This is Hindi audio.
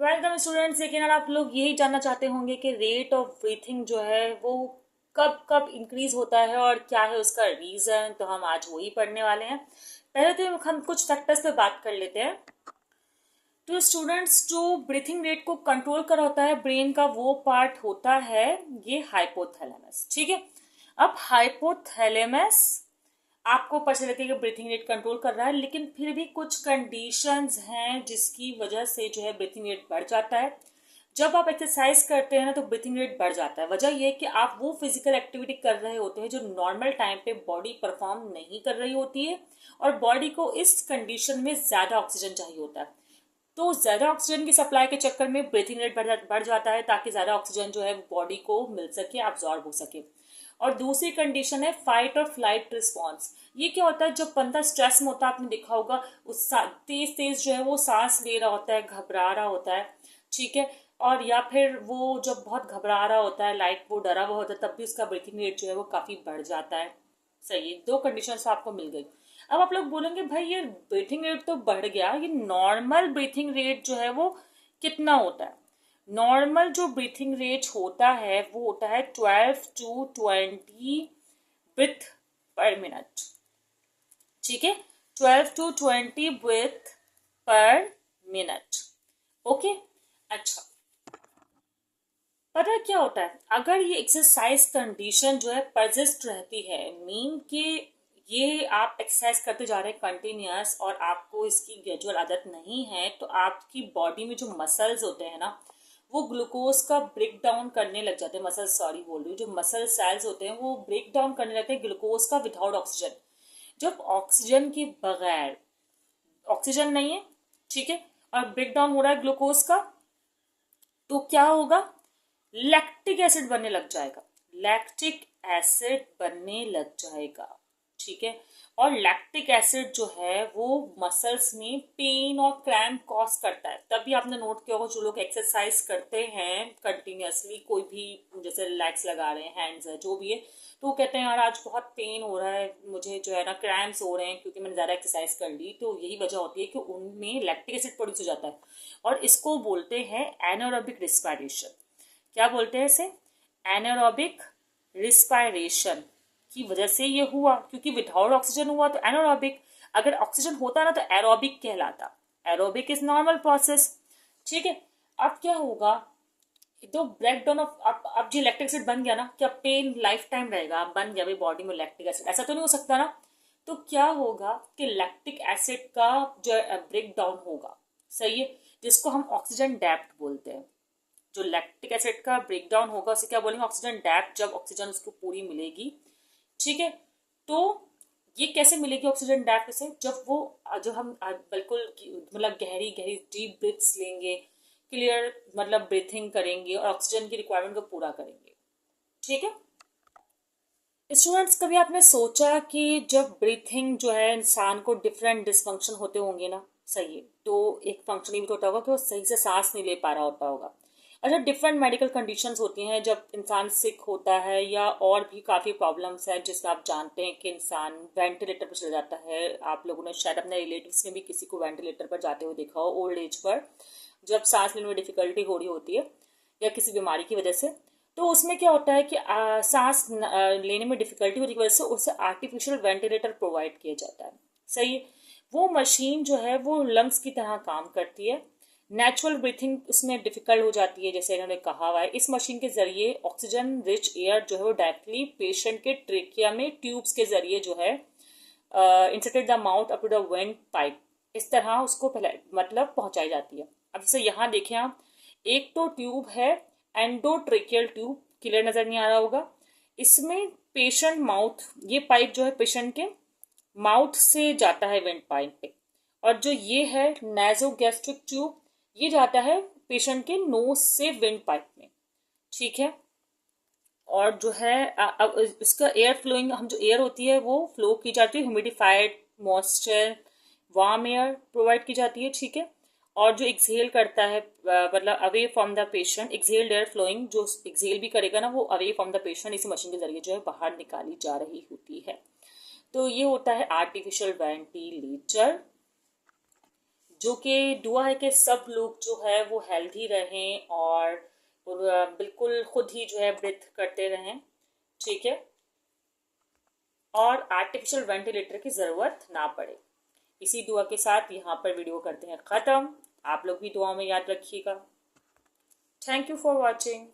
Welcome students. लेकिन आप लोग यही जानना चाहते होंगे कि रेट ऑफ ब्रीथिंग जो है वो कब कब इंक्रीज होता है और क्या है उसका रीजन। तो हम आज वही पढ़ने वाले हैं। पहले तो हम कुछ फैक्टर्स पे बात कर लेते हैं। तो स्टूडेंट्स, जो ब्रीथिंग रेट को कंट्रोल कर होता है ब्रेन का, वो पार्ट होता है ये हाइपोथैलेमस। ठीक है। अब हाइपोथैलेमस आपको पता चलती है कि ब्रीथिंग रेट कंट्रोल कर रहा है, लेकिन फिर भी कुछ कंडीशंस हैं जिसकी वजह से जो है ब्रीथिंग रेट बढ़ जाता है। जब आप एक्सरसाइज करते हैं ना तो ब्रीथिंग रेट बढ़ जाता है। वजह यह है कि आप वो फिजिकल एक्टिविटी कर रहे होते हैं जो नॉर्मल टाइम पे बॉडी परफॉर्म नहीं कर रही होती है, और बॉडी को इस कंडीशन में ज्यादा ऑक्सीजन चाहिए होता है। तो ज्यादा ऑक्सीजन की सप्लाई के चक्कर में ब्रीथिंग रेट बढ़ जाता है, ताकि ज्यादा ऑक्सीजन जो है बॉडी को मिल सके, अब्जॉर्ब हो सके। और दूसरी कंडीशन है फाइट और फ्लाइट रिस्पॉन्स। ये क्या होता है, जब बंदा स्ट्रेस में होता है, आपने देखा होगा उस तेज तेज जो है वो सांस ले रहा होता है, घबरा रहा होता है। ठीक है। और या फिर वो जब बहुत घबरा रहा होता है, लाइक वो डरा हुआ होता है, तब भी उसका ब्रीथिंग रेट जो है वो काफी बढ़ जाता है। सही है, दो कंडीशन आपको मिल गई। अब आप लोग बोलेंगे भाई ये ब्रीथिंग रेट तो बढ़ गया, ये नॉर्मल ब्रीथिंग रेट जो है वो कितना होता है। नॉर्मल जो ब्रीथिंग रेट होता है वो होता है 12 to 20 ब्रीथ पर मिनट। ठीक है, 12 to 20 ब्रीथ पर मिनट। ओके। अच्छा, पता है क्या होता है, अगर ये एक्सरसाइज कंडीशन जो है परसिस्ट रहती है, मीन कि ये आप एक्सरसाइज करते जा रहे हैं कंटिन्यूअस और आपको इसकी ग्रेजुअल आदत नहीं है, तो आपकी बॉडी में जो मसल्स होते हैं ना, वो ग्लूकोज का ब्रेक डाउन करने लग जाते हैं। मसल, सॉरी बोल रही हूँ, जो मसल सेल्स होते हैं वो ब्रेक डाउन करने लगते हैं ग्लूकोज का विदाउट ऑक्सीजन। जब ऑक्सीजन के बगैर, ऑक्सीजन नहीं है, ठीक है, और ब्रेक डाउन हो रहा है ग्लूकोज का, तो क्या होगा, लैक्टिक एसिड बनने लग जाएगा। लैक्टिक एसिड बनने लग जाएगा। ठीक है। और लैक्टिक एसिड जो है वो मसल्स में पेन और क्रैम्प कॉज करता है। तभी आपने नोट किया होगा, जो लोग एक्सरसाइज करते हैं कंटिन्यूअसली, कोई भी जैसे लेग्स लगा रहे हैं, हैंड्स है, जो भी है, तो वो कहते हैं यार आज बहुत पेन हो रहा है मुझे, जो है ना क्रैम्प्स हो रहे हैं क्योंकि मैंने ज्यादा एक्सरसाइज कर ली। तो यही वजह होती है कि उनमें लैक्टिक एसिड प्रोड्यूस हो जाता है, और इसको बोलते हैं एनारोबिक रिस्पायरेशन। क्या बोलते हैं इसे? एनारोबिक रिस्पायरेशन की वजह से ये हुआ, क्योंकि विदाउट ऑक्सीजन हुआ तो एनारोबिक। अगर ऑक्सीजन होता ना तो एरोबिक कहलाता। Aerobic is normal process. ठीक है। अब क्या होगा, तो ब्रेक डाउन ऑफ, अब जो लैक्टिक एसिड बन गया ना, क्या पेन लाइफ टाइम रहेगा? बन गया भाई बॉडी में लैक्टिक एसिड, ऐसा तो नहीं हो सकता ना। तो क्या होगा कि लैक्टिक एसिड का जो ब्रेक डाउन होगा, सही है, जिसको हम ऑक्सीजन डेप्ट बोलते हैं। जो लैक्टिक एसिड का ब्रेकडाउन होगा उसे क्या बोलेंगे? Oxygen depth. जब ऑक्सीजन उसको पूरी मिलेगी, ठीक है, तो ये कैसे मिलेगी ऑक्सीजन डेप्थ से? जब वो, जो हम बिल्कुल मतलब गहरी गहरी डीप ब्रीथ्स लेंगे, क्लियर मतलब ब्रीथिंग करेंगे और ऑक्सीजन की रिक्वायरमेंट को पूरा करेंगे। ठीक है स्टूडेंट्स, कभी आपने सोचा कि जब ब्रीथिंग जो है इंसान को डिफरेंट डिसफंक्शन होते होंगे ना, सही है, तो एक फंक्शन ये भी तो होता होगा कि वो सही से सांस नहीं ले पा रहा होता होगा। अच्छा, डिफरेंट मेडिकल कंडीशंस होती हैं जब इंसान सिक होता है, या और भी काफ़ी प्रॉब्लम्स हैं जिसमें आप जानते हैं कि इंसान वेंटिलेटर पर चला जाता है। आप लोगों ने शायद अपने रिलेटिव्स में भी किसी को वेंटिलेटर पर जाते हुए देखा हो, ओल्ड एज पर, जब सांस लेने में डिफिकल्टी हो रही होती है या किसी बीमारी की वजह से। तो उसमें क्या होता है कि सांस लेने में डिफिकल्टी होने की वजह से उसे आर्टिफिशियल वेंटिलेटर प्रोवाइड किया जाता है। सही है। वो मशीन जो है वो लंग्स की तरह काम करती है। नेचुरल ब्रीथिंग उसमें डिफिकल्ट हो जाती है, जैसे इन्होंने कहा हुआ है। इस मशीन के जरिए ऑक्सीजन रिच एयर जो है वो डायरेक्टली पेशेंट के ट्रेकिया में ट्यूब्स के जरिए जो है inserted the mouth up to the vent pipe, इस तरह उसको पहले मतलब पहुंचाई जाती है। अब जैसे यहाँ देखें आप, एक तो ट्यूब है एंडोट्रेकियल ट्यूब, क्लियर नजर नहीं आ रहा होगा। इसमें पेशेंट माउथ, ये पाइप जो है पेशेंट के माउथ से जाता है वेंट पाइप पे, और जो ये है नेजोगैस्ट्रिक ट्यूब, ये जाता है पेशेंट के नोज से वेंट पाइप में। ठीक है। और जो है अब इसका एयर फ्लोइंग, हम जो एयर होती है वो फ्लो की जाती है, humidified moisture warm air provide की जाती है। ठीक है। और जो एक्सहेल करता है, मतलब away from the patient, exhaled air flowing, जो एक्सहेल भी करेगा ना वो अवे फ्रॉम द पेशेंट इसी मशीन के जरिए जो है बाहर निकाली जा रही होती है। तो ये होता है आर्टिफिशियल वेंटिलेटर। जो कि दुआ है कि सब लोग जो है वो हेल्दी रहें और बिल्कुल खुद ही जो है ब्रीथ करते रहें, ठीक है, और आर्टिफिशियल वेंटिलेटर की ज़रूरत ना पड़े। इसी दुआ के साथ यहाँ पर वीडियो करते हैं ख़त्म। आप लोग भी दुआ में याद रखिएगा। Thank you for watching.